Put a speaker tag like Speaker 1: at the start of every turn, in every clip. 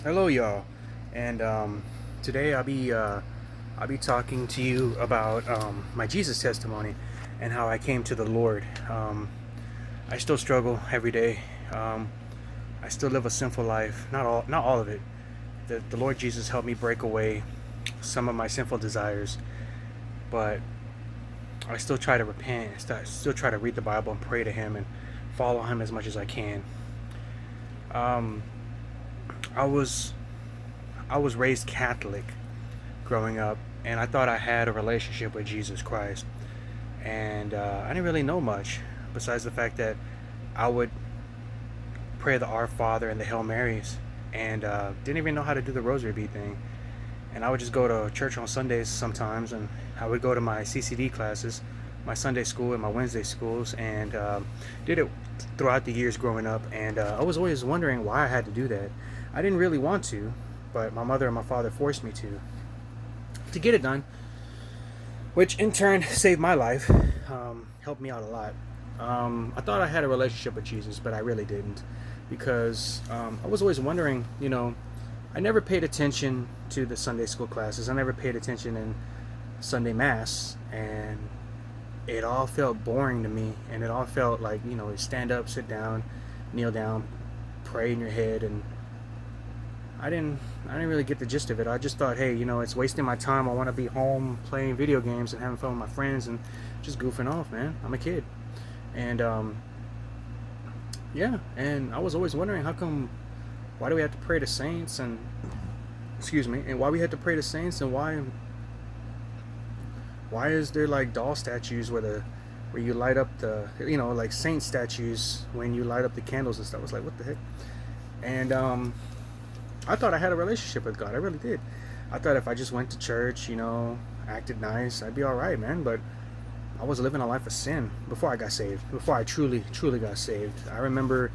Speaker 1: Hello, y'all, and today I'll be talking to you about my Jesus testimony and how I came to the Lord. I still struggle every day. Um, I still live a sinful life. Not all of it. The Lord Jesus helped me break away some of my sinful desires, but I still try to repent. Still try to read the Bible and pray to Him and follow Him as much as I can. Um, I was I was raised Catholic growing up, and I thought I had a relationship with Jesus Christ. And I didn't really know much besides the fact that I would pray the Our Father and the Hail Marys, and didn't even know how to do the Rosary Bead thing. And I would just go to church on Sundays sometimes, and I would go to my CCD classes, my Sunday school and my Wednesday schools, and did it throughout the years growing up. And I was always wondering why I had to do that. I didn't really want to, but my mother and my father forced me to get it done, which in turn saved my life, helped me out a lot. I thought I had a relationship with Jesus, but I really didn't, because I was always wondering, I never paid attention to the Sunday school classes. I never paid attention in Sunday Mass, and it all felt boring to me, and it all felt like, stand up, sit down, kneel down, pray in your head, and I didn't I didn't really get the gist of it. I just thought, hey, it's wasting my time. I want to be home playing video games and having fun with my friends and just goofing off, man. I'm a kid, and yeah, and I was always wondering how come, why do we have to pray to saints and excuse me, and why we had to pray to saints, and why is there like doll statues where you light up the, like saint statues when you light up the candles and stuff. I was like, what the heck? And I thought I had a relationship with God. I really did. I thought if I just went to church, acted nice, I'd be all right, man. But I was living a life of sin before I got saved. Before I truly got saved. I remember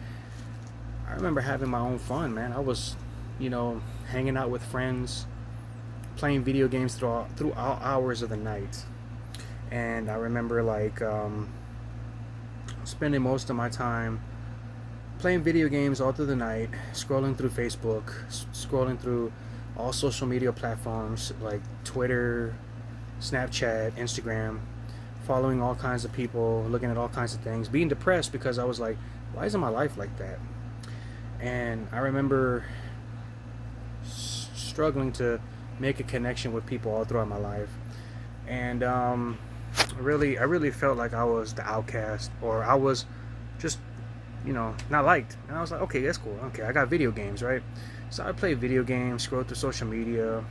Speaker 1: having my own fun, man. I was, hanging out with friends, playing video games throughout hours of the night. And I remember like spending most of my time playing video games all through the night, scrolling through Facebook, scrolling through all social media platforms like Twitter, Snapchat, Instagram, following all kinds of people, looking at all kinds of things, being depressed because I was like, why isn't my life like that? And I remember struggling to make a connection with people all throughout my life. And I really felt like I was the outcast, or I was just, not liked. And I was like, okay, that's cool. Okay, I got video games, right? So I play video games, scroll through social media.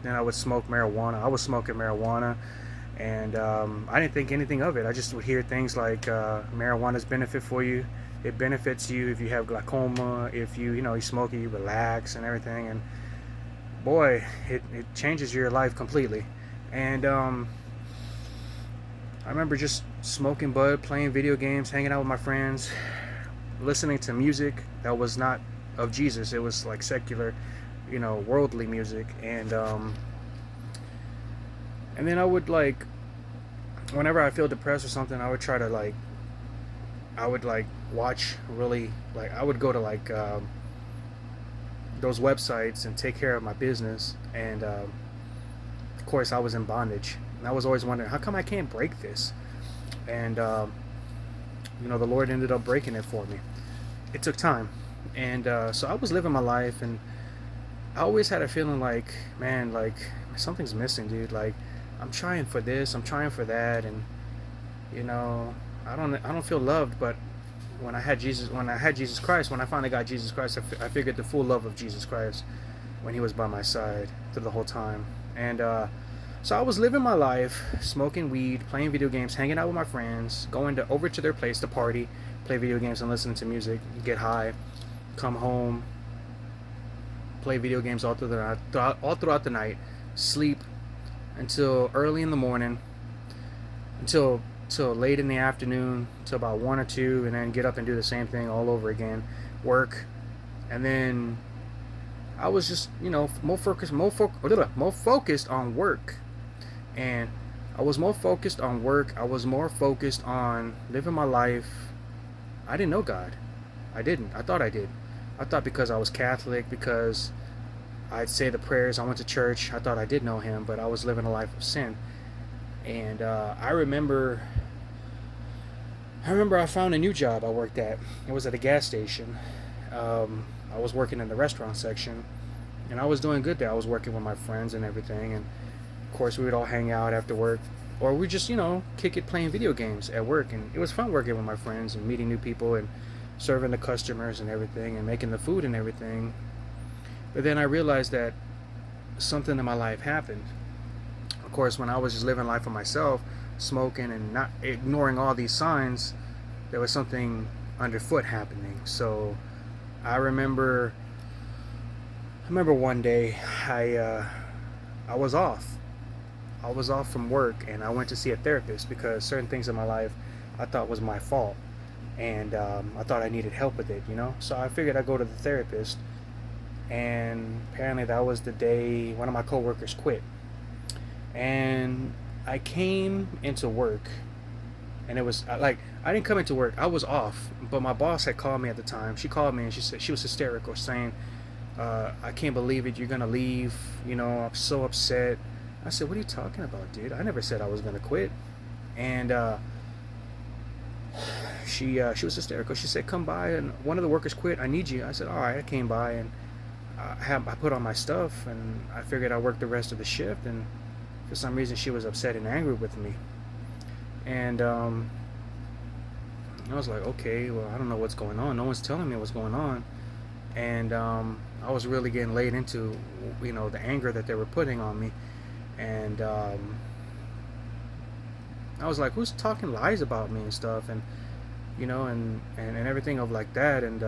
Speaker 1: Then I would smoke marijuana. I was smoking marijuana, and I didn't think anything of it. I just would hear things like marijuana's benefit for you. It benefits you if you have glaucoma, if you smoke it, you relax and everything. And boy, it changes your life completely. And I remember just smoking bud, playing video games, hanging out with my friends, listening to music that was not of Jesus. It was like secular, worldly music. And then I would like, whenever I feel depressed or something, I would try to like, I would like watch really, like I would go to like those websites and take care of my business. And of course, I was in bondage, and I was always wondering, how come I can't break this? And the Lord ended up breaking it for me. It took time, and so I was living my life, and I always had a feeling like, man, like something's missing, dude. Like I'm trying for this, I'm trying for that, and you know, I don't feel loved. But when I had Jesus Christ, when I finally got Jesus Christ, I figured the full love of Jesus Christ when He was by my side through the whole time. And so I was living my life, smoking weed, playing video games, hanging out with my friends, going to over to their place to party, play video games and listen to music, get high, come home, play video games all throughout the night, sleep until early in the morning, until late in the afternoon, till about 1 or 2, and then get up and do the same thing all over again, work, and then I was just more focused on work, and I was more focused on work. I was more focused on living my life. I didn't know God. I didn't. I thought I did. I thought because I was Catholic, because I'd say the prayers, I went to church, I thought I did know him, but I was living a life of sin. And I remember I found a new job I worked at. It was at a gas station. I was working in the restaurant section, and I was doing good there. I was working with my friends and everything, and of course we would all hang out after work, or we just kick it playing video games at work, and it was fun working with my friends and meeting new people and serving the customers and everything and making the food and everything. But then I realized that something in my life happened. Of course, when I was just living life for myself, smoking and not ignoring all these signs, there was something underfoot happening. So I remember one day I was off. I was off from work, and I went to see a therapist because certain things in my life I thought was my fault, and I thought I needed help with it. So I figured I'd go to the therapist, and apparently that was the day one of my coworkers quit. And I came into work, and it was like I didn't come into work. I was off, but my boss had called me at the time. She called me and she said she was hysterical, saying, "I can't believe it. You're gonna leave. I'm so upset." I said, "What are you talking about, dude? I never said I was gonna quit." And she was hysterical. She said, "Come by, and one of the workers quit. I need you." I said, "All right." I came by, and I put on my stuff, and I figured I'd work the rest of the shift. And for some reason, she was upset and angry with me. And I was like, okay, well, I don't know what's going on. No one's telling me what's going on. And I was really getting laid into, the anger that they were putting on me. And I was like, who's talking lies about me and stuff? And, and everything of like that. And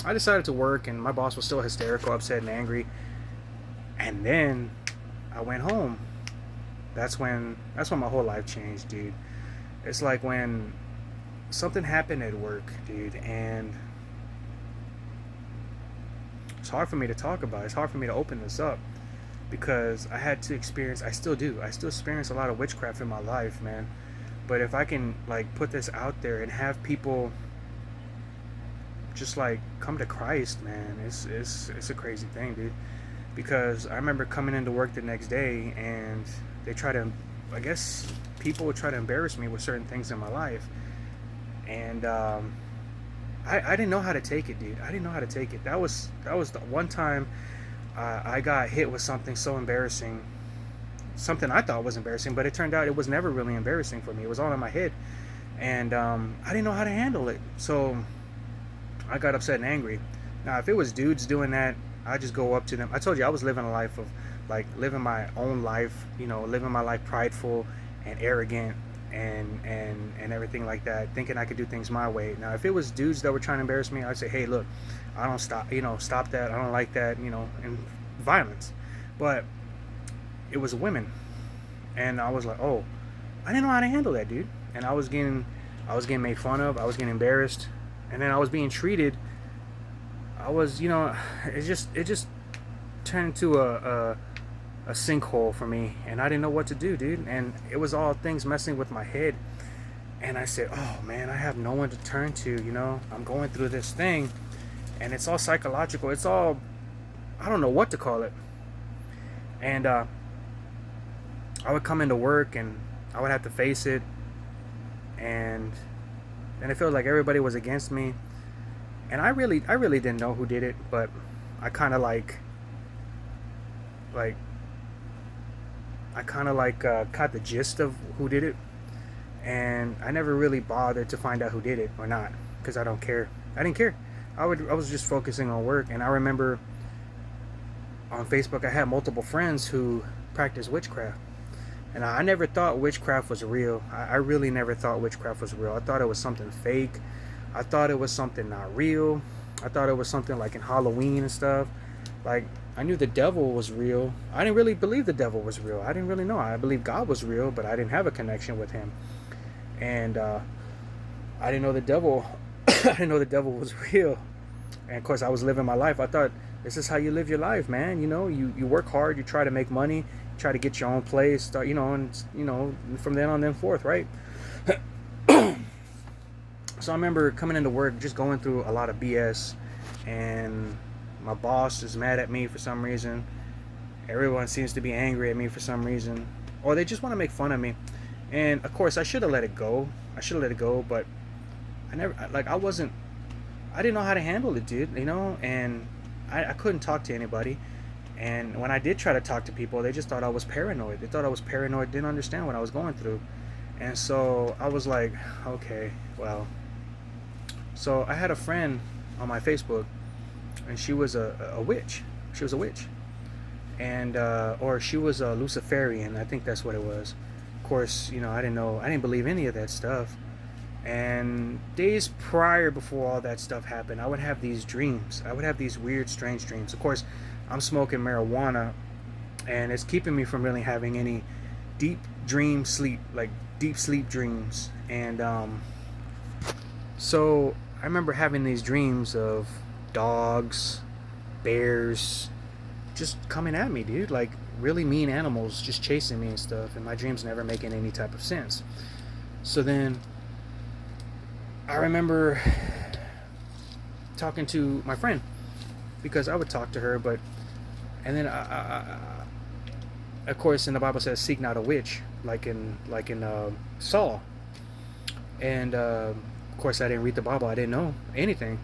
Speaker 1: I decided to work, and my boss was still hysterical, upset, and angry. And then I went home. That's when my whole life changed, dude. It's like when something happened at work, dude, and it's hard for me to talk about. It's hard for me to open this up because I had to experience, I still experience a lot of witchcraft in my life, man. But if I can put this out there and have people just come to Christ, man, it's a crazy thing, dude. Because I remember coming into work the next day, and people would try to embarrass me with certain things in my life. And I didn't know how to take it, dude. I didn't know how to take it. That was the one time I got hit with something so embarrassing. Something I thought was embarrassing, but it turned out it was never really embarrassing for me. It was all in my head. And I didn't know how to handle it. So I got upset and angry. Now, if it was dudes doing that, I just go up to them. I told you I was living a life of living my own life, living my life prideful and arrogant and everything like that, thinking I could do things my way. Now, if it was dudes that were trying to embarrass me, I'd say, hey, look, I don't stop that. I don't like that, and violence. But it was women, and I was like, oh, I didn't know how to handle that, dude. And I was getting made fun of. I was getting embarrassed, and then I was being treated. I was, it just turned into a sinkhole for me, and I didn't know what to do, dude. And it was all things messing with my head. And I said, oh man, I have no one to turn to. I'm going through this thing, and it's all psychological. It's all, I don't know what to call it. And I would come into work, and I would have to face it, and it felt like everybody was against me. And I really didn't know who did it, but I kind of caught the gist of who did it, and I never really bothered to find out who did it or not, because I don't care. I didn't care. I was just focusing on work. And I remember on Facebook I had multiple friends who practiced witchcraft, and I never thought witchcraft was real. I really never thought witchcraft was real. I thought it was something fake. I thought it was something not real. I thought it was something like in Halloween and stuff. I knew the devil was real. I didn't really believe the devil was real. I didn't really know. I believed God was real, but I didn't have a connection with him. And I didn't know the devil. I didn't know the devil was real. And of course, I was living my life. I thought this is how you live your life, man. You work hard. You try to make money. Try to get your own place. Start, and from then on forth, right? So I remember coming into work, just going through a lot of BS, and my boss is mad at me for some reason. Everyone seems to be angry at me for some reason, or they just want to make fun of me. And of course, I should have let it go. I should have let it go, but I never, like, I didn't know how to handle it, dude. And I couldn't talk to anybody. And when I did try to talk to people, they just thought I was paranoid. They thought I was paranoid, didn't understand what I was going through. And so I was like, okay, well. So I had a friend on my Facebook, and she was a witch. She was a witch. And, or she was a Luciferian. I think that's what it was. Of course, I didn't believe any of that stuff. And days prior, before all that stuff happened, I would have these dreams. I would have these weird, strange dreams. Of course, I'm smoking marijuana, and it's keeping me from really having any deep dream sleep, like deep sleep dreams. And so I remember having these dreams of dogs, bears, just coming at me, dude. Like really mean animals just chasing me and stuff. And my dreams never making any type of sense. So then I remember talking to my friend, because I would talk to her, and then of course, in the Bible says, "Seek not a witch," like in Saul. And of course, I didn't read the Bible. I didn't know anything,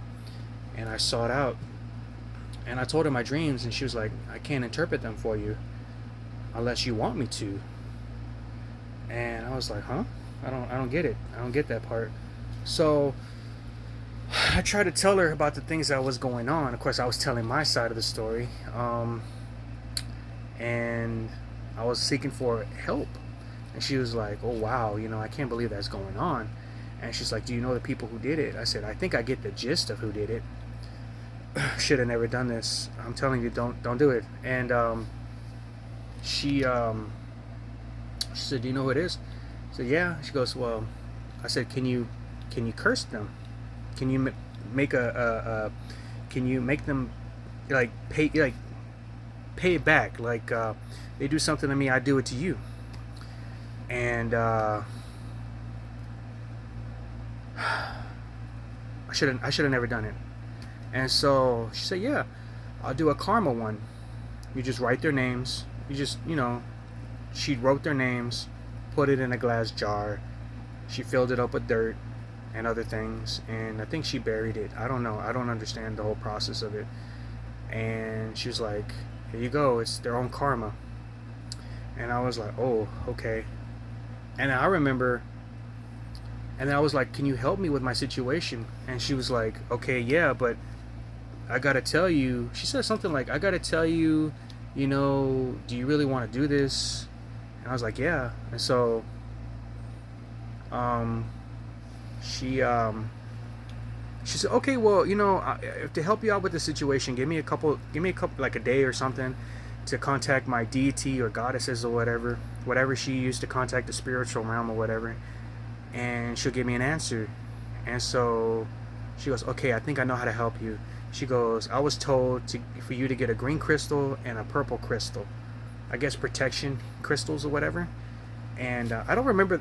Speaker 1: and I sought out. And I told her my dreams, and she was like, "I can't interpret them for you unless you want me to." And I was like, "Huh? I don't get it. I don't get that part." So I tried to tell her about the things that was going on. Of course, I was telling my side of the story, and I was seeking for help. And she was like, "Oh wow, I can't believe that's going on." And she's like, "Do you know the people who did it?" I said, "I think I get the gist of who did it." Should have never done this. I'm telling you, don't do it. And she said, "Do you know who it is?" I said, "Yeah." She goes, "Well," I said, "Can you curse them? Can you make can you make them like pay it back, like they do something to me, I do it to you?" And I should have never done it. And so she said, "Yeah, I'll do a karma one. You just write their names. You just, she wrote their names, put it in a glass jar. She filled it up with dirt and other things, and I think she buried it. I don't know. I don't understand the whole process of it." And she was like, "Here you go. It's their own karma." And I was like, "Oh, okay." And I remember, and then I was like, "Can you help me with my situation?" And she was like, "Okay, yeah, but I gotta tell you," she said something like, "I gotta tell you, do you really want to do this?" And I was like, "Yeah." And so she said, "Okay, well, to help you out with the situation, give me a couple, like a day or something, to contact my deity or goddesses or whatever she used to contact the spiritual realm or whatever, and she'll give me an answer." And so she goes, "Okay, I think I know how to help you." She goes, "I was told for you to get a green crystal and a purple crystal, I guess protection crystals or whatever." And I don't remember.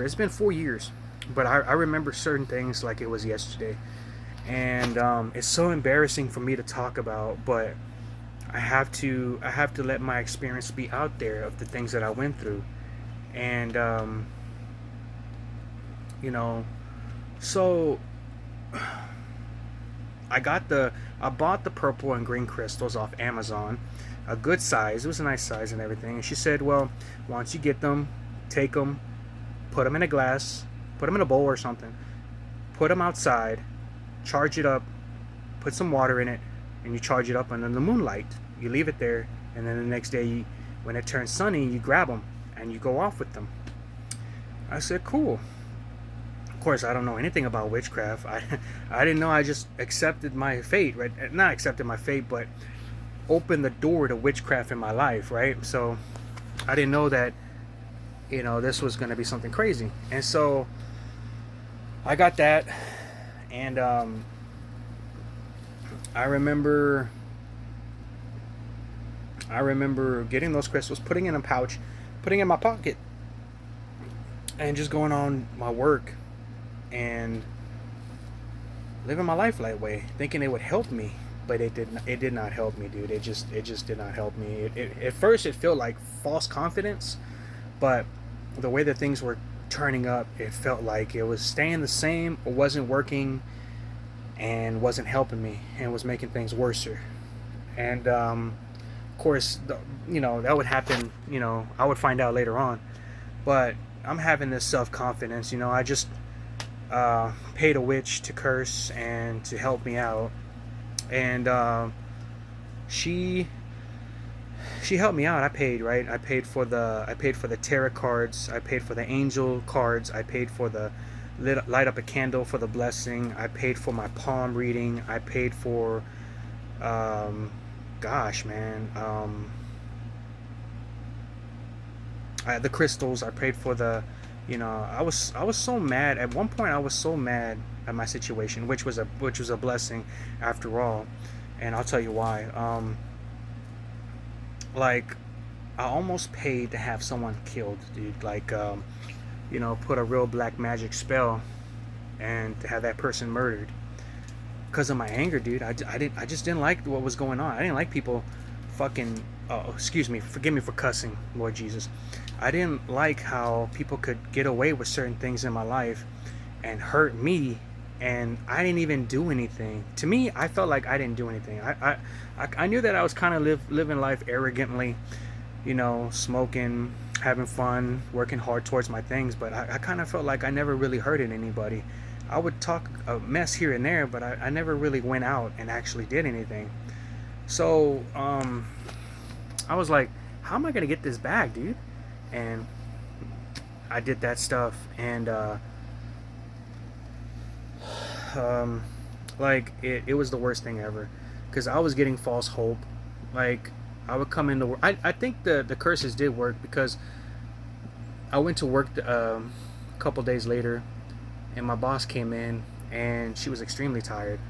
Speaker 1: It's been 4 years, but I remember certain things like it was yesterday. And it's so embarrassing for me to talk about, but I have to let my experience be out there of the things that I went through. And so I bought the purple and green crystals off Amazon, a good size. It was a nice size and everything. And she said, "Well, once you get them, take them, put them in a glass, put them in a bowl or something, put them outside, charge it up, put some water in it, and you charge it up under the moonlight. You leave it there, and then the next day, when it turns sunny, you grab them and you go off with them." I said, "Cool." Of course, I don't know anything about witchcraft. I didn't know. I just accepted my fate, right? Not accepted my fate, but opened the door to witchcraft in my life, right? So I didn't know that, this was going to be something crazy. And so I got that, and I remember getting those crystals, putting in a pouch, putting in my pocket, and just going on my work. And living my life that way, thinking it would help me, but it did not help me, dude. It just did not help me. At first it felt like false confidence, but the way that things were turning up, it felt like it was staying the same, or wasn't working, and wasn't helping me, and was making things worse. And of course, that would happen. I would find out later on. But I'm having this self confidence. I just paid a witch to curse and to help me out, and she she helped me out. I paid, right. I paid for the tarot cards. I paid for the angel cards. I paid for the light up a candle for the blessing. I paid for my palm reading. I paid for um, gosh, man, the crystals. I paid for the, I was so mad at one point. I was so mad at my situation, which was a blessing after all, and I'll tell you why. Like, I almost paid to have someone killed, dude. Like, put a real black magic spell and to have that person murdered because of my anger, dude. I just didn't like what was going on. I didn't like people fucking. Oh, excuse me. Forgive me for cussing, Lord Jesus. I didn't like how people could get away with certain things in my life and hurt me, and I didn't even do anything. To me, I felt like I didn't do anything. I knew that I was kind of living life arrogantly, smoking, having fun, working hard towards my things, but I kind of felt like I never really hurted anybody. I would talk a mess here and there, but I never really went out and actually did anything. So I was like, how am I gonna get this back, dude? And I did that stuff, and um, like it was the worst thing ever, because I was getting false hope. Like, I would come into work. I think the curses did work, because I went to work a couple days later, and my boss came in, and she was extremely tired.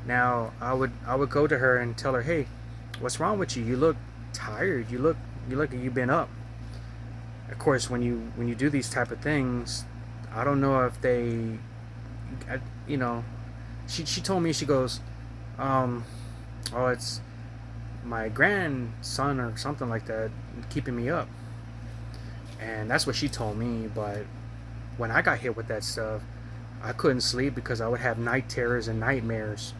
Speaker 1: Now I would go to her and tell her, hey, what's wrong with you? You look tired. You look like you've been up. Of course, when you do these type of things, I don't know if they, I, you know, she told me, she goes, um, oh, it's my grandson or something like that keeping me up, and that's what she told me. But when I got hit with that stuff, I couldn't sleep because I would have night terrors and nightmares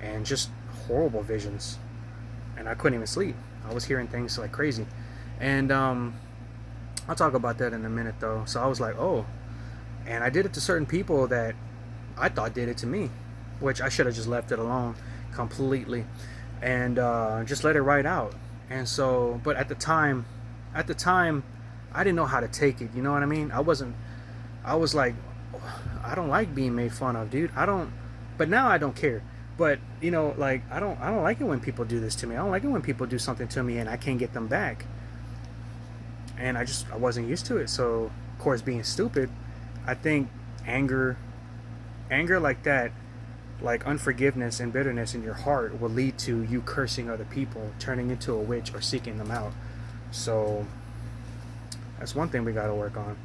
Speaker 1: and just horrible visions, and I couldn't even sleep. I was hearing things like crazy, and I'll talk about that in a minute though. So I was like, oh, and I did it to certain people that I thought did it to me, which I should have just left it alone completely, and just let it ride out. And so, but at the time, I didn't know how to take it. You know what I mean? I was like, I don't like being made fun of, dude. I don't. But now I don't care. But like, I don't like it when people do this to me. I don't like it when people do something to me and I can't get them back. And I wasn't used to it. So of course, being stupid, I think anger, anger like that, like unforgiveness and bitterness in your heart, will lead to you cursing other people, turning into a witch, or seeking them out. So that's one thing we got to work on.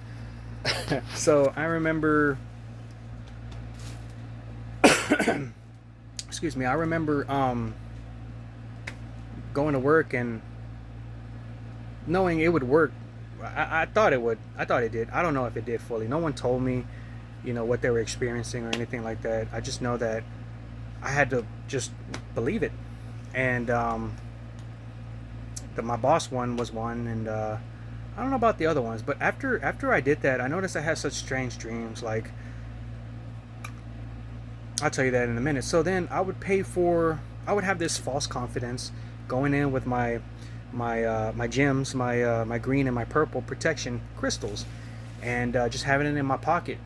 Speaker 1: So I remember, excuse me, I remember going to work and knowing it would work. I thought it would. I thought it did. I don't know if it did fully. No one told me, what they were experiencing or anything like that. I just know that I had to just believe it. And my boss one was one, and I don't know about the other ones. But after I did that, I noticed I had such strange dreams. Like, I'll tell you that in a minute. So then I would have this false confidence going in with my gems, my green and my purple protection crystals, and just having it in my pocket,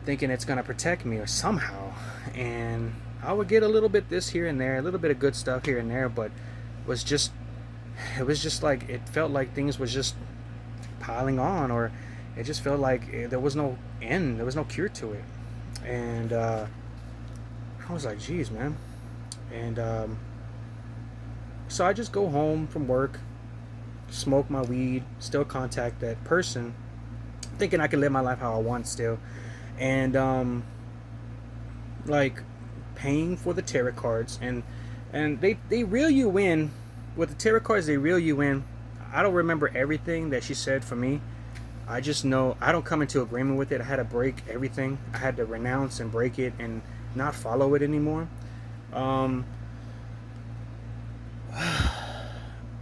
Speaker 1: thinking it's gonna protect me or somehow. And I would get a little bit this here and there, a little bit of good stuff here and there, but was just it was just like, it felt like things was just piling on, or it just felt like there was no end, there was no cure to it. And I was like, geez, man. And so I just go home from work, smoke my weed, still contact that person, thinking I can live my life how I want still. And like, paying for the tarot cards, and they reel you in with the tarot cards. They reel you in. I don't remember everything that she said for me. I just know I don't come into agreement with it. I had to break everything. I had to renounce and break it and not follow it anymore.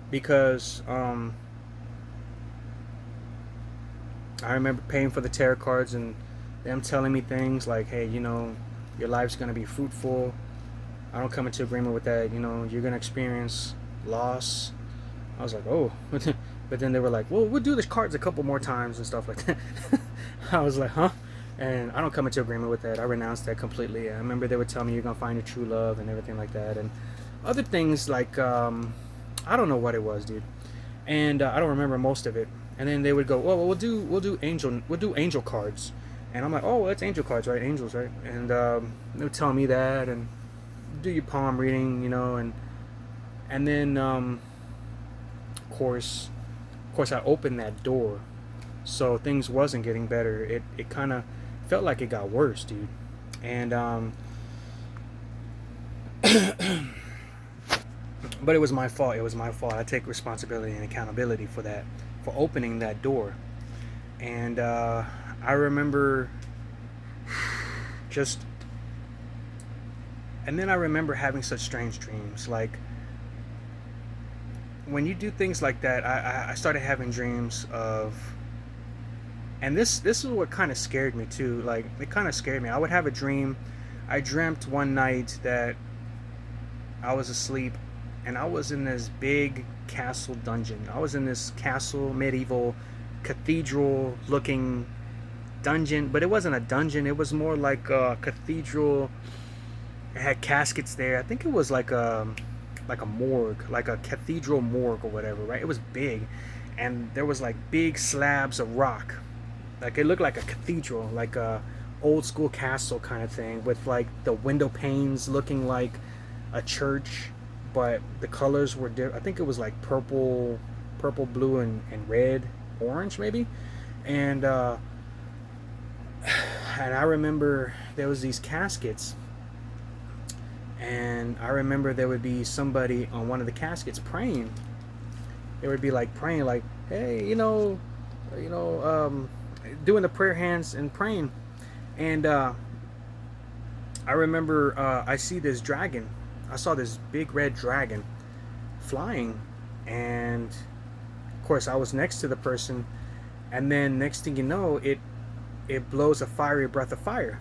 Speaker 1: Because I remember paying for the tarot cards and them telling me things like, hey, you know, your life's going to be fruitful. I don't come into agreement with that. You know, you're going to experience loss. I was like, oh. But then they were like, well, we'll do the cards a couple more times and stuff like that. I was like, huh? And I don't come into agreement with that. I renounced that completely. I remember they would tell me you're going to find your true love and everything like that. And other things like, I don't know what it was, dude. And I don't remember most of it. And then they would go, well, we'll do angel cards. And I'm like, oh, well, that's angel cards, right? Angels, right? And they would tell me that, and do your palm reading, you know, and then of course I opened that door, so things wasn't getting better. It kind of felt like it got worse, dude. And but it was my fault. It was my fault. I take responsibility and accountability for that, for opening that door. And I remember and then I remember having such strange dreams. Like, when you do things like that, I started having dreams of, and this is what kind of scared me too. Like, it kind of scared me. I would have a dream. I dreamt one night that I was asleep and I was in this big castle dungeon. I was in this castle, medieval, cathedral looking dungeon, but it wasn't a dungeon. It was more like a cathedral. It had caskets there. I think it was like a morgue, like a cathedral morgue or whatever, right? It was big, and there was like big slabs of rock. Like, it looked like a cathedral, like a old school castle kind of thing, with like the window panes looking like a church, but the colors were different. I think it was like purple, blue, and red, orange maybe. And I remember there was these caskets, and I remember there would be somebody on one of the caskets praying. They would be like praying, like, hey, doing the prayer hands and praying. And I remember I see this dragon. I saw this big red dragon flying, and of course I was next to the person, and then next thing you know, it blows a fiery breath of fire.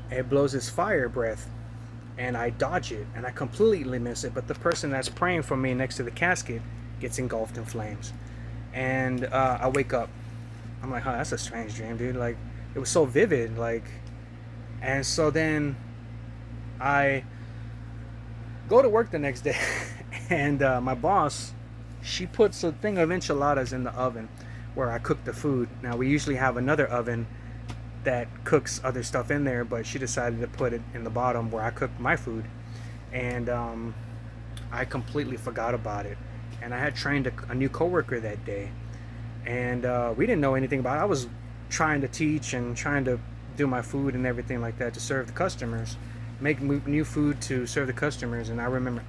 Speaker 1: It blows this fire breath, and I dodge it, and I completely miss it, but the person that's praying for me next to the casket gets engulfed in flames. And I wake up. I'm like, huh, that's a strange dream, dude. Like, it was so vivid, like. And so then I go to work the next day, and my boss, she puts a thing of enchiladas in the oven where I cook the food. Now, we usually have another oven that cooks other stuff in there, but she decided to put it in the bottom where I cook my food. And I completely forgot about it. And I had trained a new coworker that day, and we didn't know anything about it. I was trying to teach and trying to do my food and everything like that to serve the customers, make new food to serve the customers. And I remember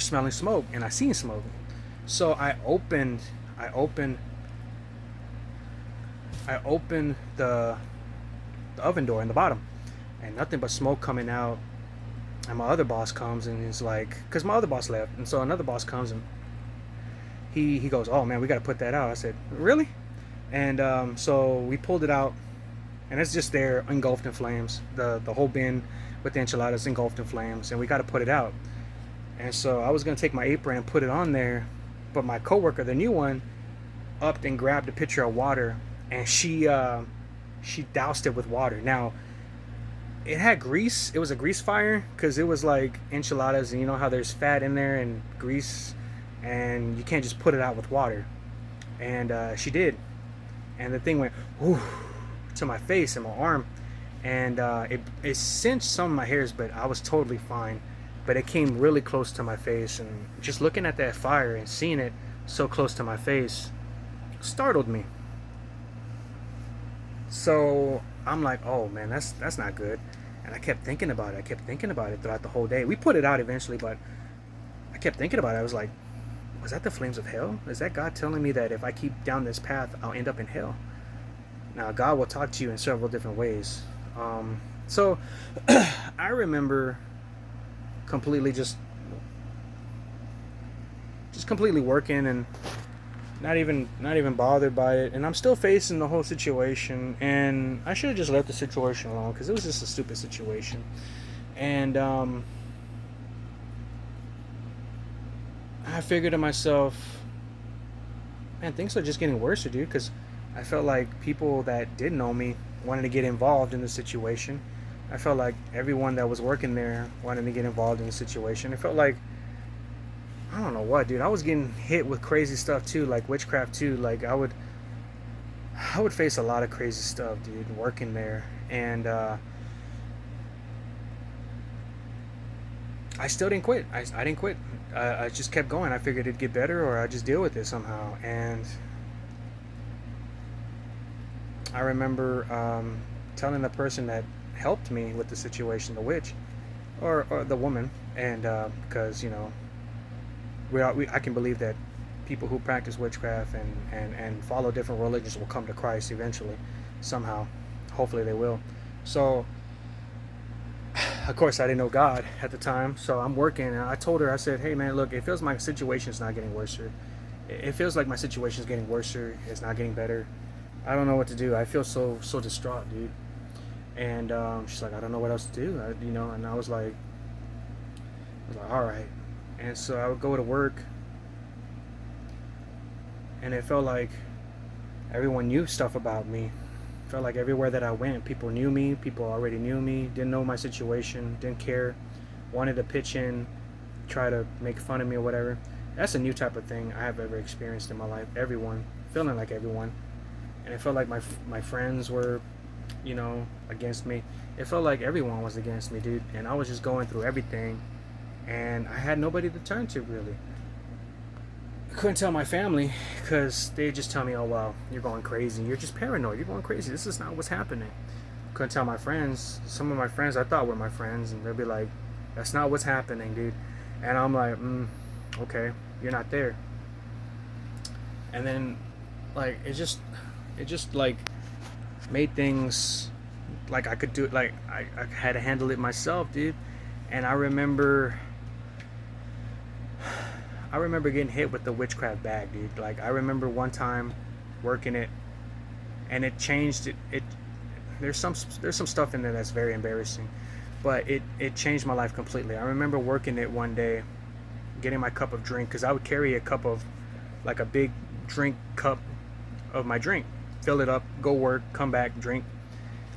Speaker 1: smelling smoke, and I seen smoke. So I opened the oven door in the bottom, and nothing but smoke coming out. And my other boss comes, and he's like, because my other boss left, and so another boss comes, and he goes, oh man, we got to put that out. I said, really? And so we pulled it out, and it's just there, engulfed in flames. The whole bin with the enchiladas engulfed in flames, and we got to put it out. And so I was gonna take my apron and put it on there, but my coworker, the new one, upped and grabbed a pitcher of water, and she doused it with water. Now, it had grease. It was a grease fire, because it was like enchiladas, and you know how there's fat in there and grease, and you can't just put it out with water. And she did, and the thing went whoo, to my face and my arm, and it cinched some of my hairs, but I was totally fine. But it came really close to my face, and just looking at that fire and seeing it so close to my face startled me. So I'm like, oh man, that's not good. And I kept thinking about it. I kept thinking about it throughout the whole day. We put it out eventually, but I kept thinking about it. I was like, was that the flames of hell? Is that God telling me that if I keep down this path, I'll end up in hell? Now, God will talk to you in several different ways. So I remember completely just completely working and not even bothered by it, and I'm still facing the whole situation, and I should have just left the situation alone because it was just a stupid situation. And I figured to myself, man, things are just getting worse, dude, because I felt like people that did know me wanted to get involved in the situation. I felt like everyone that was working there wanted to get involved in the situation. It felt like, I don't know what, dude. I was getting hit with crazy stuff too, like witchcraft too. Like I would face a lot of crazy stuff, dude, working there. And I still didn't quit. I didn't quit. I just kept going. I figured it'd get better, or I'd just deal with it somehow. And I remember telling the person that helped me with the situation, the witch, or the woman, and because I can believe that people who practice witchcraft and follow different religions will come to Christ eventually, somehow. Hopefully they will. So, of course, I didn't know God at the time, so I'm working, and I told her, I said, hey man, look, it feels my situation's not getting worse. It feels like my situation's getting worse. It's not getting better. I don't know what to do. I feel so distraught, dude. And she's like, I don't know what else to do. And I was like, all right. And so I would go to work, and it felt like everyone knew stuff about me. It felt like everywhere that I went, people knew me. People already knew me, didn't know my situation, didn't care, wanted to pitch in, try to make fun of me or whatever. That's a new type of thing I have ever experienced in my life. Everyone, feeling like everyone. And it felt like my friends were, against me. It felt like everyone was against me, dude. And I was just going through everything, and I had nobody to turn to, really. I couldn't tell my family because they just tell me, oh, well, you're going crazy. You're just paranoid. You're going crazy. This is not what's happening. Couldn't tell my friends. Some of my friends I thought were my friends, and they'd be like, that's not what's happening, dude. And I'm like, okay, you're not there. And then, like, it just like made things like I could do it. Like I had to handle it myself, dude. And I remember getting hit with the witchcraft bag, dude. Like I remember one time working it, and it changed it. There's some stuff in there that's very embarrassing, but it changed my life completely. I remember working it one day, getting my cup of drink, because I would carry a cup of, like a big drink cup of my drink, fill it up, go work, come back, drink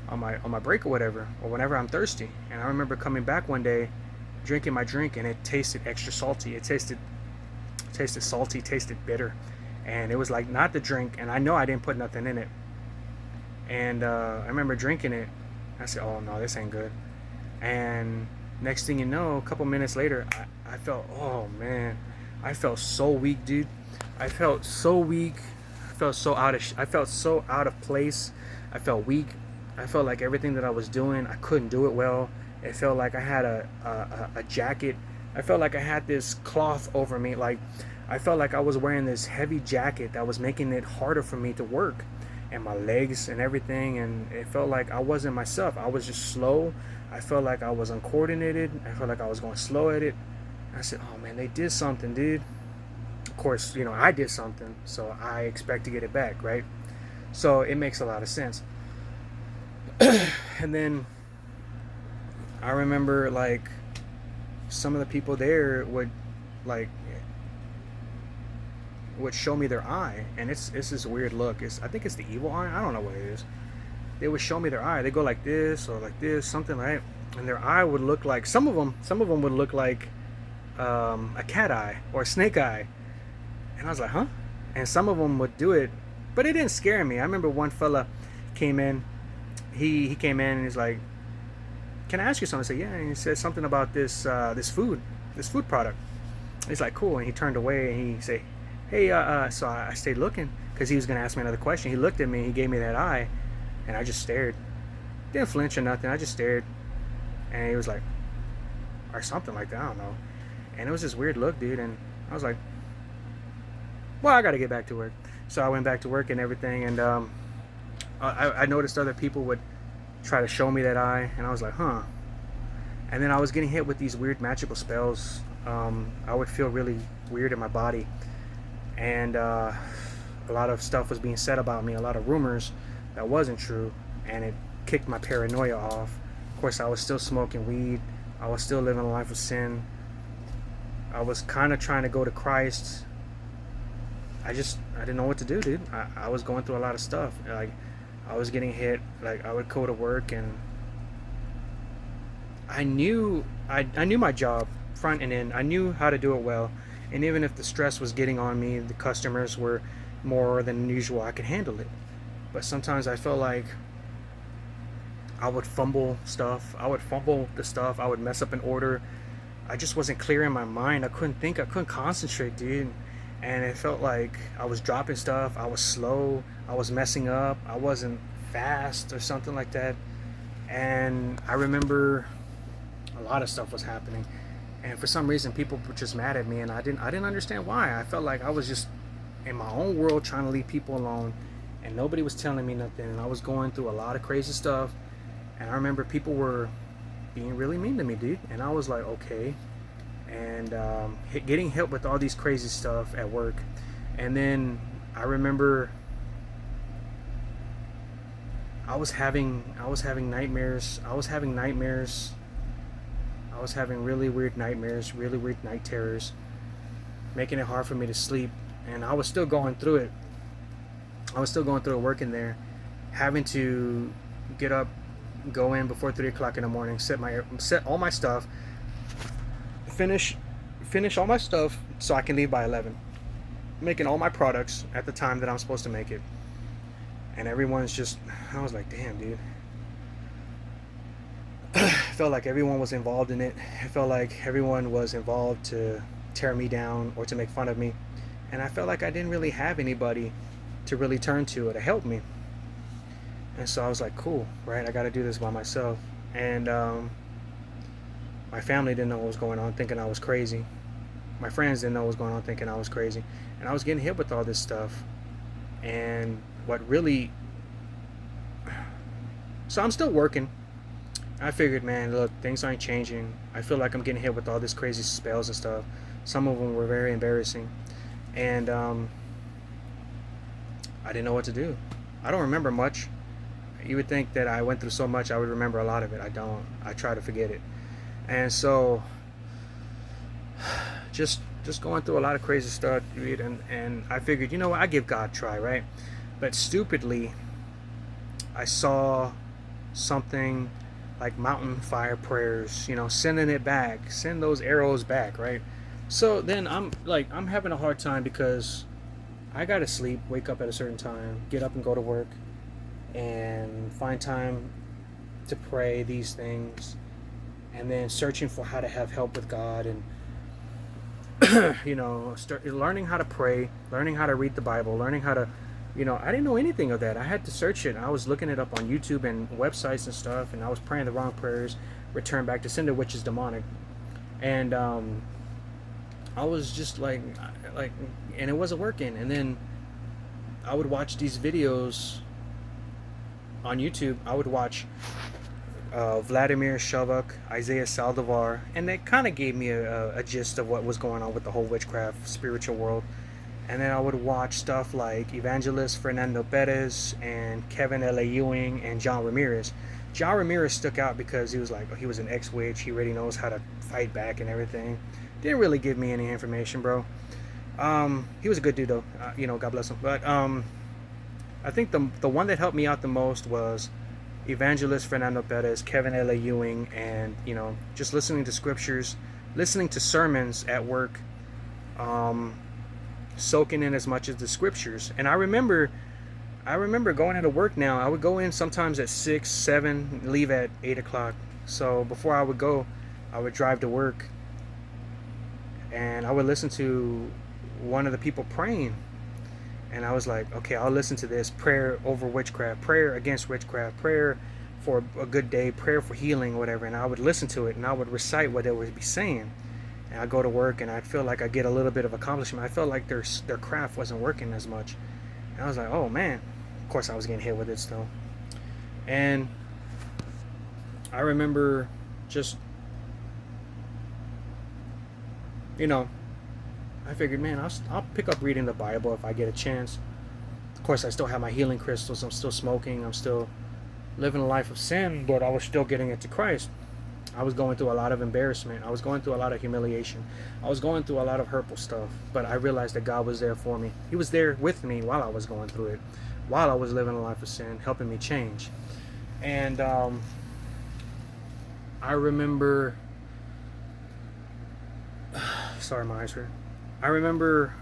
Speaker 1: on my break or whatever, or whenever I'm thirsty. And I remember coming back one day, drinking my drink, and it tasted extra salty. It tasted salty, tasted bitter, and it was like not the drink. And I know I didn't put nothing in it. And I remember drinking it. I said, oh no, this ain't good. And next thing you know, a couple minutes later, I felt, oh man, I felt so weak, dude. I felt so weak. I felt so out of place. I felt weak. I felt like everything that I was doing, I couldn't do it well. It felt like I had a jacket. I felt like I had this cloth over me. Like I felt like I was wearing this heavy jacket that was making it harder for me to work, and my legs and everything. And it felt like I wasn't myself. I was just slow. I felt like I was uncoordinated. I felt like I was going slow at it. I said, oh man, they did something, dude. Of course, I did something, so I expect to get it back, right? So it makes a lot of sense. And then I remember, like, some of the people there would show me their eye, and it's this weird look. I think it's the evil eye. I don't know what it is. They would show me their eye. They go like this or like this, something, right? And their eye would look like, some of them would look like a cat eye or a snake eye. And I was like, huh? And some of them would do it, but it didn't scare me. I remember one fella came in. He came in and he's like, can I ask you something? I said, yeah. And he said something about this food product. He's like, cool. And he turned away and he said, hey, so I stayed looking because he was going to ask me another question. He looked at me, he gave me that eye, And I just stared. Didn't flinch or nothing. I just stared. And he was like, or something like that. I don't know. And it was this weird look, dude. And I was like, well, I got to get back to work. So I went back to work and everything. And I noticed other people would try to show me that eye. And I was like, huh. And then I was getting hit with these weird magical spells. I would feel really weird in my body. And a lot of stuff was being said about me, a lot of rumors that wasn't true. And it kicked my paranoia off. Of course, I was still smoking weed. I was still living a life of sin. I was kind of trying to go to Christ. I didn't know what to do, dude. I was going through a lot of stuff. Like, I was getting hit. Like, I would go to work and I knew my job front and end. I knew how to do it well. And even if the stress was getting on me, the customers were more than usual, I could handle it. But sometimes I felt like I would fumble stuff. I would fumble the stuff. I would mess up an order. I just wasn't clear in my mind. I couldn't think. I couldn't concentrate, dude. And it felt like I was dropping stuff. I was slow. I was messing up. I wasn't fast or something like that. And I remember a lot of stuff was happening. And for some reason, people were just mad at me, and I didn't understand why. I felt like I was just in my own world trying to leave people alone, and nobody was telling me nothing. And I was going through a lot of crazy stuff. And I remember people were being really mean to me, dude. And I was like, okay. And getting hit with all these crazy stuff at work. And then I remember I was having nightmares. I was having really weird nightmares, really weird night terrors, making it hard for me to sleep. And I was still going through it. I was still going through it, working there, having to get up, go in before 3 o'clock in the morning, set all my stuff, finish all my stuff so I can leave by 11, making all my products at the time that I'm supposed to make it. And everyone's just, I was like, damn, dude. I felt like everyone was involved in it. I felt like everyone was involved to tear me down or to make fun of me. And I felt like I didn't really have anybody to really turn to or to help me. And so I was like, cool, right? I got to do this by myself. And my family didn't know what was going on, thinking I was crazy. My friends didn't know what was going on, thinking I was crazy. And I was getting hit with all this stuff. And so I'm still working. I figured, man, look, things aren't changing. I feel like I'm getting hit with all this crazy spells and stuff. Some of them were very embarrassing. And I didn't know what to do. I don't remember much. You would think that I went through so much I would remember a lot of it. I don't. I try to forget it. And so just going through a lot of crazy stuff, dude. And I figured, you know what, I give God a try, right? But stupidly, I saw something like mountain fire prayers, sending it back, send those arrows back, right? So then I'm having a hard time because I gotta sleep, wake up at a certain time, get up and go to work, and find time to pray these things, and then searching for how to have help with God, and start learning how to pray, learning how to read the Bible, learning how to, I didn't know anything of that. I had to search it. I was looking it up on YouTube and websites and stuff, and I was praying the wrong prayers, return back to sender, which is demonic. And I was just like, and it wasn't working. And then I would watch these videos on YouTube. I would watch Vladimir Shavak, Isaiah Saldivar, and that kind of gave me a gist of what was going on with the whole witchcraft spiritual world. And then I would watch stuff like Evangelist Fernando Perez and Kevin L.A. Ewing and John Ramirez. John Ramirez stuck out because he was an ex-witch. He already knows how to fight back and everything. Didn't really give me any information, bro. He was a good dude, though. God bless him. But I think the one that helped me out the most was Evangelist Fernando Perez, Kevin L.A. Ewing, and, just listening to scriptures, listening to sermons at work, soaking in as much as the scriptures. And I remember going into work now. I would go in sometimes at 6, 7, leave at 8 o'clock. So before I would go, I would drive to work, and I would listen to one of the people praying. And I was like, okay, I'll listen to this. Prayer over witchcraft, prayer against witchcraft, prayer for a good day, prayer for healing, whatever. And I would listen to it and I would recite what they would be saying. And I go to work and I feel like I get a little bit of accomplishment. I felt like their craft wasn't working as much. And I was like, oh man. Of course I was getting hit with it still. And I remember just, you know, I figured, man, I'll pick up reading the Bible if I get a chance. Of course, I still have my healing crystals. I'm still smoking. I'm still living a life of sin, but I was still getting into Christ. I was going through a lot of embarrassment. I was going through a lot of humiliation. I was going through a lot of hurtful stuff, but I realized that God was there for me. He was there with me while I was going through it, while I was living a life of sin, helping me change. And I remember, sorry, my eyes hurt. I remember,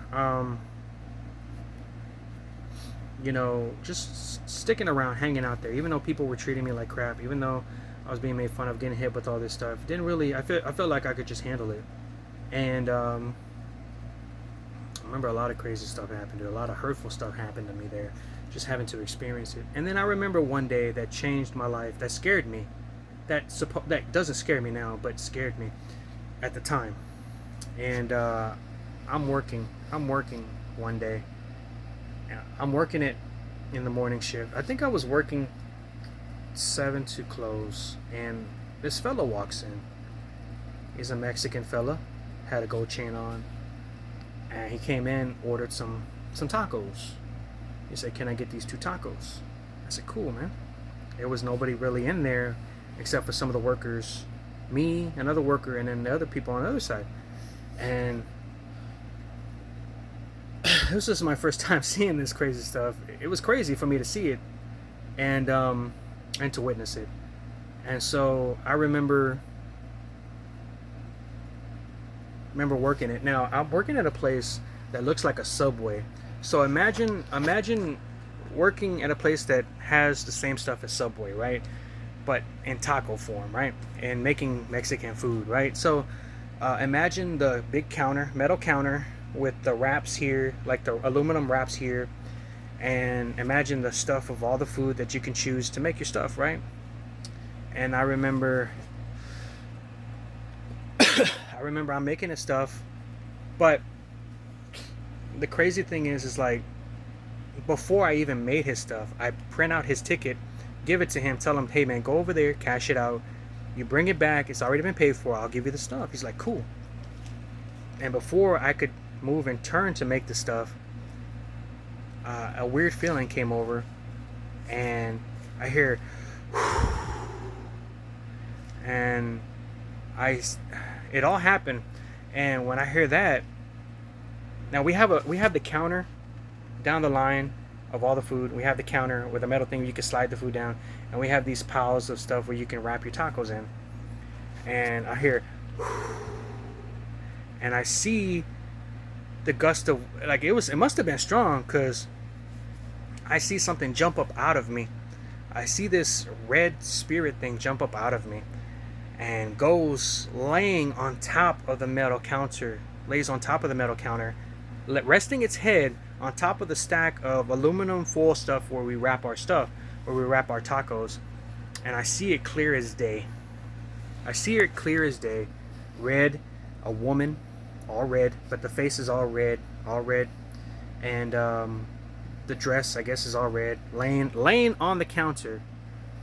Speaker 1: just sticking around, hanging out there, even though people were treating me like crap, even though I was being made fun of, getting hit with all this stuff. I felt like I could just handle it. And I remember a lot of crazy stuff happened there. A lot of hurtful stuff happened to me there, just having to experience it. And then I remember one day that changed my life, that scared me. That doesn't scare me now, but scared me at the time. And I'm working one day. I'm working it in the morning shift. I think I was working 7 to close, and this fella walks in. He's a Mexican fella, had a gold chain on, and he came in, ordered some tacos. He said, "Can I get these 2 tacos?" I said, "Cool, man." There was nobody really in there except for some of the workers, me, another worker, and then the other people on the other side. And this was my first time seeing this crazy stuff. It was crazy for me to see it and to witness it. And so I remember working it. Now I'm working at a place that looks like a Subway. So imagine working at a place that has the same stuff as Subway, right? But in taco form, right? And making Mexican food, right? So imagine the big counter, metal counter with the wraps here, like the aluminum wraps here, and imagine the stuff of all the food that you can choose to make your stuff, right? And I remember I'm making this stuff, but the crazy thing is like, before I even made his stuff, I print out his ticket, give it to him, tell him, "Hey man, go over there, cash it out, you bring it back, it's already been paid for, I'll give you the stuff." He's like, "Cool." And before I could move and turn to make the stuff, a weird feeling came over, and I hear and it all happened. And when I hear that, now we have the counter down the line of all the food. We have the counter with a metal thing you can slide the food down, and we have these piles of stuff where you can wrap your tacos in. And I hear and I see the gust of, like, it must have been strong, because I see something jump up out of me. I see this red spirit thing jump up out of me and goes laying on top of the metal counter, resting its head on top of the stack of aluminum foil stuff where we wrap our tacos. And I see it clear as day. Red, a woman, all red, but the face is all red, and the dress, I guess, is all red, laying on the counter,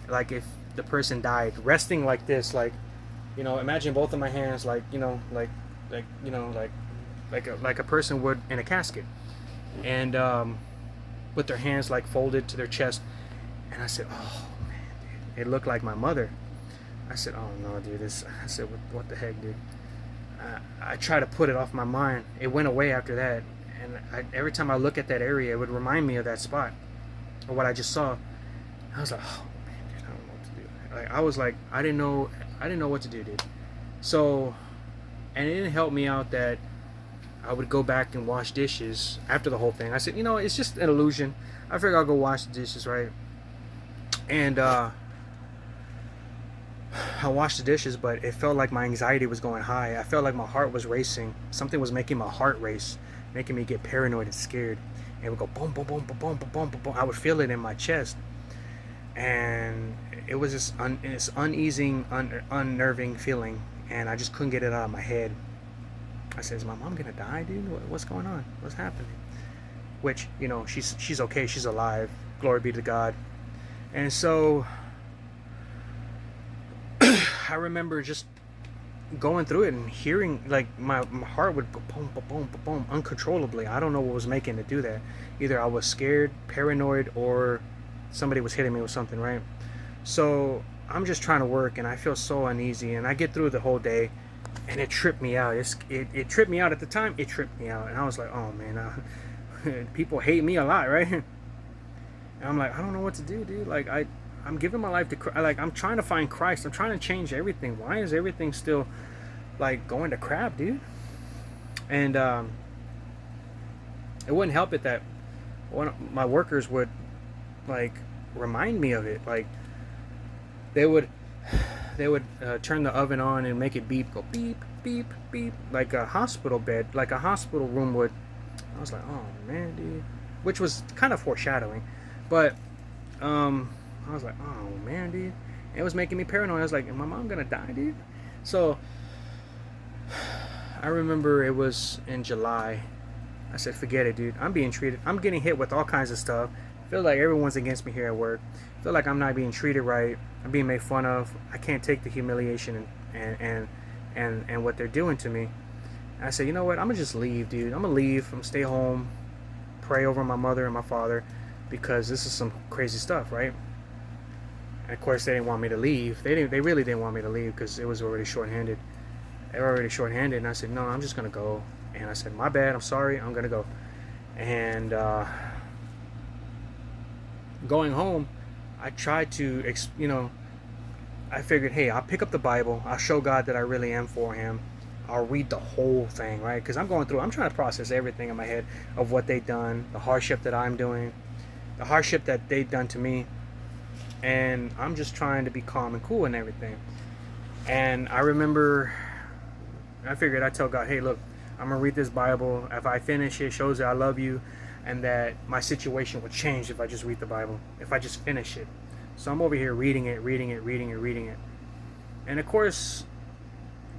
Speaker 1: like if the person died, resting like this, like, imagine both of my hands, like a person would in a casket, and with their hands like folded to their chest. And I said, "Oh man, dude, it looked like my mother." I said, "Oh no, dude, I said, what the heck, dude?" I try to put it off my mind. It went away after that, and every time I look at that area, it would remind me of that spot, or what I just saw. I was like, "Oh man, dude, I don't know what to do." Like, I was like, I didn't know what to do, dude. So, and it didn't help me out that I would go back and wash dishes after the whole thing. I said, it's just an illusion. I figured I'll go wash the dishes, right? And I washed the dishes, but it felt like my anxiety was going high. I felt like my heart was racing. Something was making my heart race, making me get paranoid and scared. and it would go boom, boom, boom, boom, boom, boom, boom, boom, boom. I would feel it in my chest, and it was this uneasing, unnerving feeling, and I just couldn't get it out of my head. I said, "Is my mom gonna die, dude? What's going on? What's happening?" Which, you know, she's okay, she's alive. Glory be to God. And so I remember just going through it and hearing, like, my heart would go boom, boom, boom, boom, boom, uncontrollably. I don't know what was making it do that. Either I was scared, paranoid, or somebody was hitting me with something, right? So I'm just trying to work, and I feel so uneasy, and I get through the whole day, and it tripped me out. It tripped me out at the time. It tripped me out, and I was like, oh man, people hate me a lot, right? And I'm like, I don't know what to do, dude. Like, I'm giving my life to Christ. Like, I'm trying to find Christ. I'm trying to change everything. Why is everything still like going to crap, dude? And it wouldn't help it that one of my workers would, like, remind me of it. Like, they would turn the oven on and make it beep, go beep, beep, beep, like a hospital bed, like a hospital room would. I was like, oh man, dude, which was kind of foreshadowing, but I was like, oh man, dude, it was making me paranoid. I was like, is my mom gonna die, dude? So I remember it was in July. I said, forget it, dude. I'm being treated. I'm getting hit with all kinds of stuff. I feel like everyone's against me here at work. I feel like I'm not being treated right. I'm being made fun of. I can't take the humiliation and what they're doing to me. And I said, you know what? I'm gonna just leave, dude. I'm gonna leave. I'm gonna stay home, pray over my mother and my father, because this is some crazy stuff, right? And of course, they didn't want me to leave. They really didn't want me to leave because it was already shorthanded. They were already shorthanded, and I said, no, I'm just gonna go. And I said, my bad. I'm sorry. I'm gonna go. And going home, I tried to, I figured, hey, I'll pick up the Bible. I'll show God that I really am for Him. I'll read the whole thing, right? Because I'm trying to process everything in my head of what they've done, the hardship that I'm doing, the hardship that they've done to me. And I'm just trying to be calm and cool and everything. And I remember, I figured I'd tell God, hey, look, I'm going to read this Bible. If I finish it, it shows that I love you and that my situation would change if I just read the Bible, if I just finish it. So I'm over here reading it. And of course,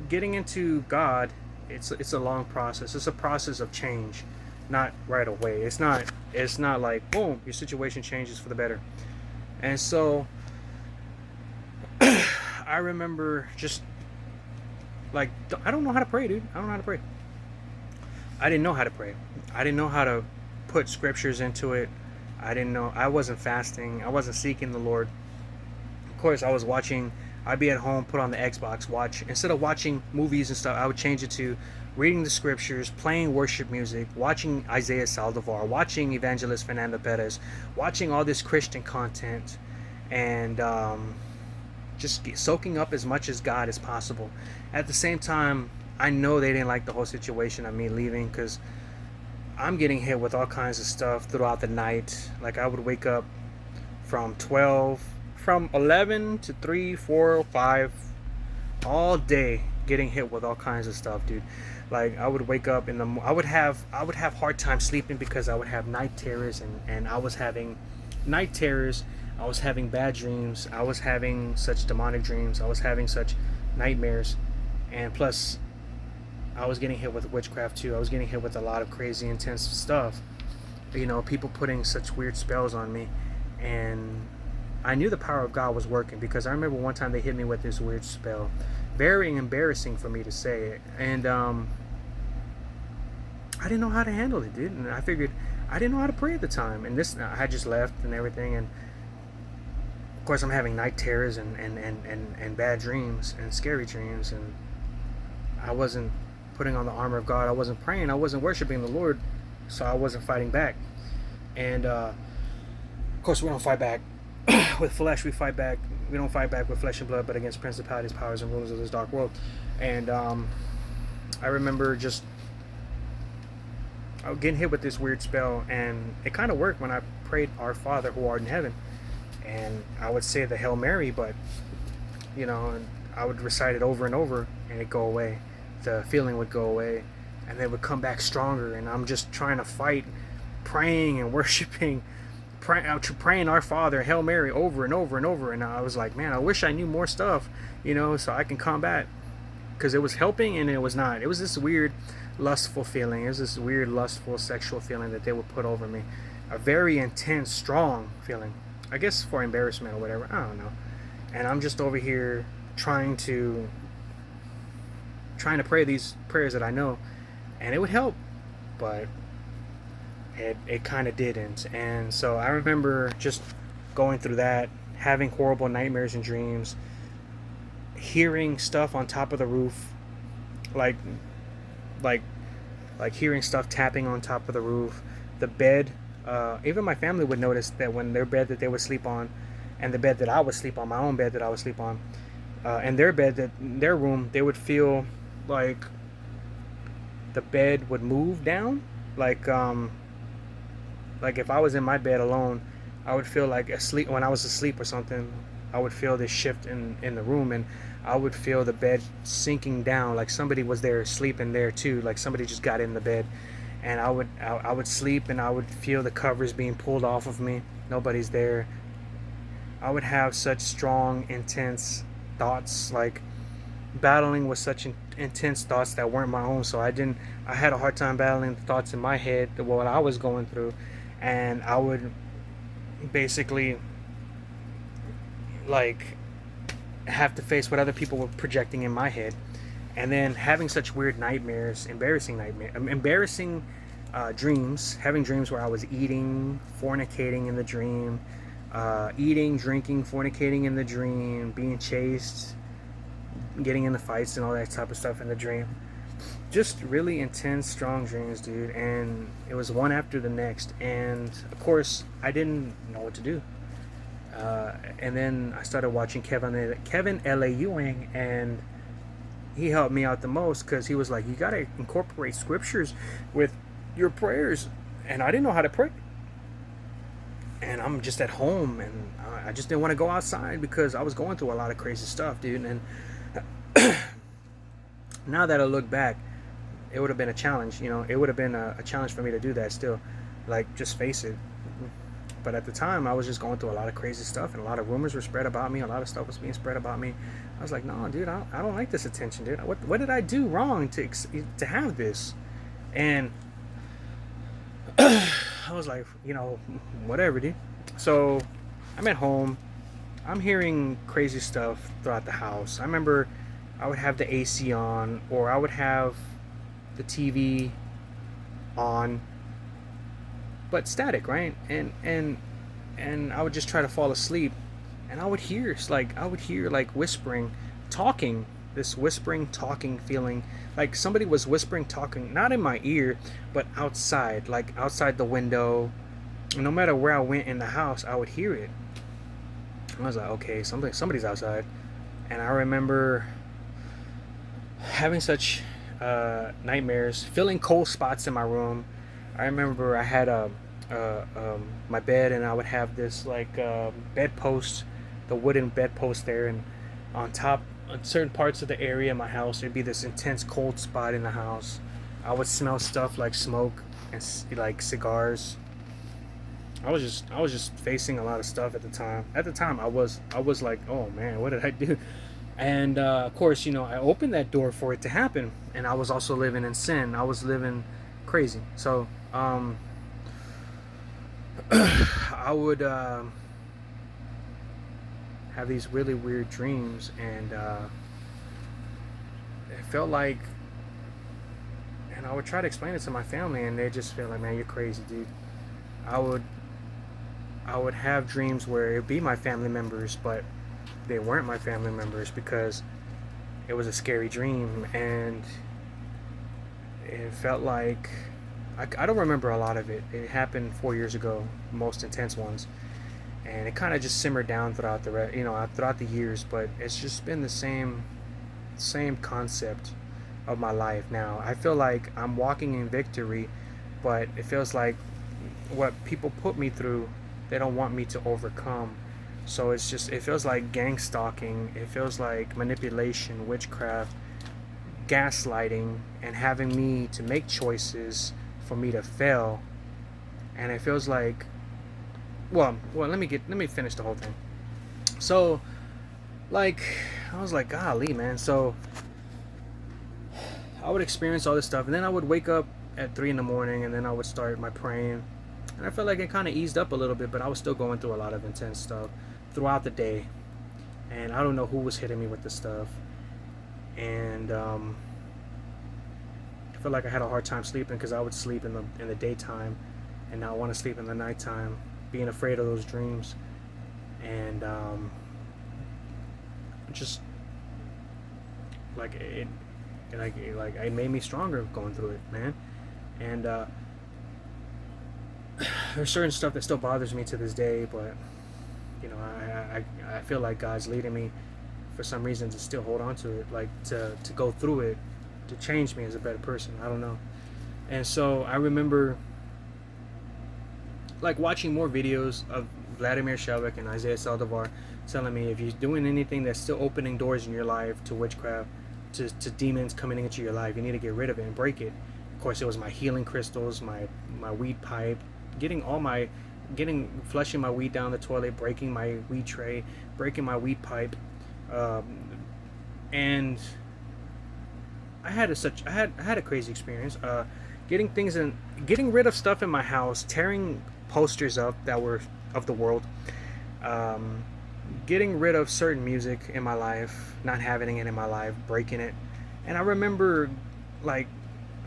Speaker 1: getting into God, it's a long process. It's a process of change, not right away. It's not like, boom, your situation changes for the better. And so I remember just like, I don't know how to pray, dude. I don't know how to pray. I didn't know how to pray. I didn't know how to put scriptures into it. I didn't know. I wasn't fasting. I wasn't seeking the Lord. Of course, I was watching. I'd be at home, put on the Xbox, watch. Instead of watching movies and stuff, I would change it to reading the scriptures, playing worship music, watching Isaiah Saldivar, watching Evangelist Fernando Perez, watching all this Christian content, and just soaking up as much as God as possible. At the same time, I know they didn't like the whole situation of me leaving, because I'm getting hit with all kinds of stuff throughout the night. Like, I would wake up from 11 to 3, 4, 5, all day getting hit with all kinds of stuff, dude. Like, I would wake up I would have hard time sleeping because I would have night terrors, and I was having night terrors. I was having bad dreams. I was having such demonic dreams. I was having such nightmares. And plus, I was getting hit with witchcraft too. I was getting hit with a lot of crazy, intense stuff. People putting such weird spells on me. And I knew the power of God was working, because I remember one time they hit me with this weird spell. Very embarrassing for me to say it. And I didn't know how to handle it, dude. And I figured I didn't know how to pray at the time. And I had just left and everything. And of course, I'm having night terrors and bad dreams and scary dreams. And I wasn't putting on the armor of God. I wasn't praying. I wasn't worshiping the Lord. So I wasn't fighting back. And of course, we don't fight back with flesh. We fight back. We don't fight back with flesh and blood, but against principalities, powers, and rulers of this dark world. And I remember just getting hit with this weird spell, and it kind of worked when I prayed, "Our Father who art in heaven," and I would say the Hail Mary, but and I would recite it over and over, and it'd go away. The feeling would go away, and then it would come back stronger. And I'm just trying to fight praying and worshiping, praying our Father, Hail Mary over and over and over. And I was like, man, I wish I knew more stuff, so I can combat, because it was helping and it was not. It was this weird lustful feeling. It was this weird lustful sexual feeling that they would put over me. A very intense, strong feeling. I guess for embarrassment or whatever. I don't know. And I'm just over here trying to pray these prayers that I know, and it would help, but it kind of didn't. And so I remember just going through that, having horrible nightmares and dreams, hearing stuff on top of the roof, like hearing stuff tapping on top of the roof, the bed. Even my family would notice that when their bed that they would sleep on, and the bed that I would sleep on, my own bed that I would sleep on, and their bed, that their room, they would feel like the bed would move down, like if I was in my bed alone, I would feel like asleep. When I was asleep or something, I would feel this shift in the room, and I would feel the bed sinking down, like somebody was there sleeping there too, like somebody just got in the bed. And I would sleep, and I would feel the covers being pulled off of me. Nobody's there. I would have such strong, intense thoughts, like battling with such intense thoughts that weren't my own. So I had a hard time battling the thoughts in my head, what I was going through. And I would basically like have to face what other people were projecting in my head. And then having such weird nightmares, embarrassing dreams, having dreams where I was eating, fornicating in the dream, eating, drinking, fornicating in the dream, being chased, getting into fights and all that type of stuff in the dream. Just really intense, strong dreams, dude. And it was one after the next. And of course, I didn't know what to do. And then I started watching Kevin L.A. Ewing, and he helped me out the most, because he was like, you got to incorporate scriptures with your prayers. And I didn't know how to pray. And I'm just at home, and I just didn't want to go outside because I was going through a lot of crazy stuff, dude. And now that I look back, it would have been a challenge. It would have been a challenge for me to do that still. Like, just face it. But at the time, I was just going through a lot of crazy stuff, and a lot of rumors were spread about me. A lot of stuff was being spread about me. I was like, no, dude, I don't like this attention, dude. What did I do wrong to have this? And I was like, whatever, dude. So I'm at home. I'm hearing crazy stuff throughout the house. I remember I would have the AC on, or I would have the TV on, but static, right? And I would just try to fall asleep, and I would hear whispering, talking, this whispering, talking feeling, like somebody was whispering, talking, not in my ear, but outside, like outside the window. And no matter where I went in the house, I would hear it. I was like, okay, somebody's outside. And I remember having such nightmares, feeling cold spots in my room. I remember I had my bed, and I would have this bed post, the wooden bed post there, and on top, on certain parts of the area in my house, there'd be this intense cold spot in the house. I would smell stuff like smoke and like cigars. I was just facing a lot of stuff at the time. At the time, I was like, oh man, what did I do? And of course, I opened that door for it to happen, and I was also living in sin. I was living crazy. So I would have these really weird dreams, and it felt like, and I would try to explain it to my family, and they just feel like, man, you're crazy, dude. I would have dreams where it'd be my family members, but they weren't my family members, because it was a scary dream, and it felt like, I don't remember a lot of it. It happened 4 years ago, most intense ones, and it kind of just simmered down throughout throughout the years. But it's just been the same concept of my life now. I feel like I'm walking in victory, but it feels like what people put me through, they don't want me to overcome. So it feels like gang stalking. It feels like manipulation, witchcraft, gaslighting, and having me to make choices for me to fail, and it feels like, well, let me finish the whole thing. So, like, I was like, golly, man. So I would experience all this stuff, and then I would wake up at 3 in the morning, and then I would start my praying, and I felt like it kind of eased up a little bit, but I was still going through a lot of intense stuff throughout the day, and I don't know who was hitting me with this stuff, and I felt like I had a hard time sleeping because I would sleep in the daytime, and now I want to sleep in the nighttime, being afraid of those dreams, and just like it made me stronger going through it, man. And there's certain stuff that still bothers me to this day, but I feel like God's leading me for some reason to still hold on to it, like to go through it, to change me as a better person. I don't know. And so I remember like watching more videos of Vladimir Shelvick and Isaiah Saldivar telling me, if you're doing anything that's still opening doors in your life to witchcraft, to demons coming into your life, you need to get rid of it and break it. Of course, it was my healing crystals, my weed pipe, flushing my weed down the toilet, breaking my weed tray, breaking my weed pipe, and I had a crazy experience. Getting rid of stuff in my house, tearing posters up that were of the world, getting rid of certain music in my life, not having it in my life, breaking it. And I remember like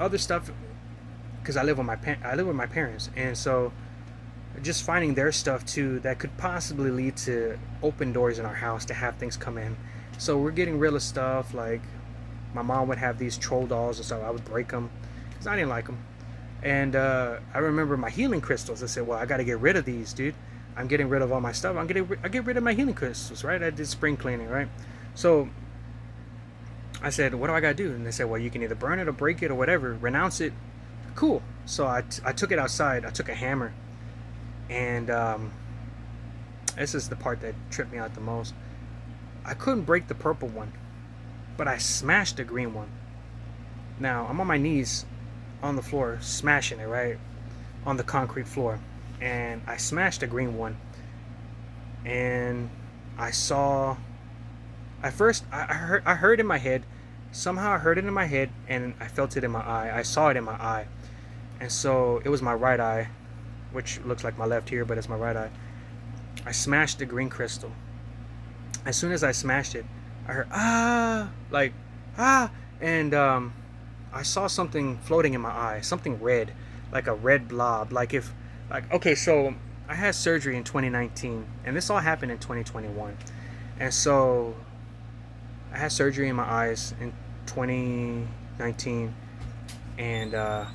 Speaker 1: other stuff because I live with my parents, and so just finding their stuff too that could possibly lead to open doors in our house to have things come in. So we're getting rid of stuff like my mom would have these troll dolls and stuff. I would break them because I didn't like them. And I remember my healing crystals. I said, well, I got to get rid of these, dude. I'm getting rid of all my stuff. I get rid of my healing crystals, right? I did spring cleaning, right? So I said, what do I got to do? And they said, well, you can either burn it or break it or whatever. Renounce it. Cool. So I took it outside. I took a hammer. And this is the part that tripped me out the most. I couldn't break the purple one, but I smashed the green one. Now, I'm on my knees on the floor, smashing it, right? On the concrete floor. And I smashed the green one. And I saw... At first, I heard in my head. Somehow I heard it in my head, and I felt it in my eye. I saw it in my eye. And so, it was my right eye, which looks like my left here, but it's my right eye. I smashed the green crystal. As soon as I smashed it, I heard, and I saw something floating in my eye, something red, like a red blob. Okay, so I had surgery in 2019, and this all happened in 2021. And so I had surgery in my eyes in 2019, and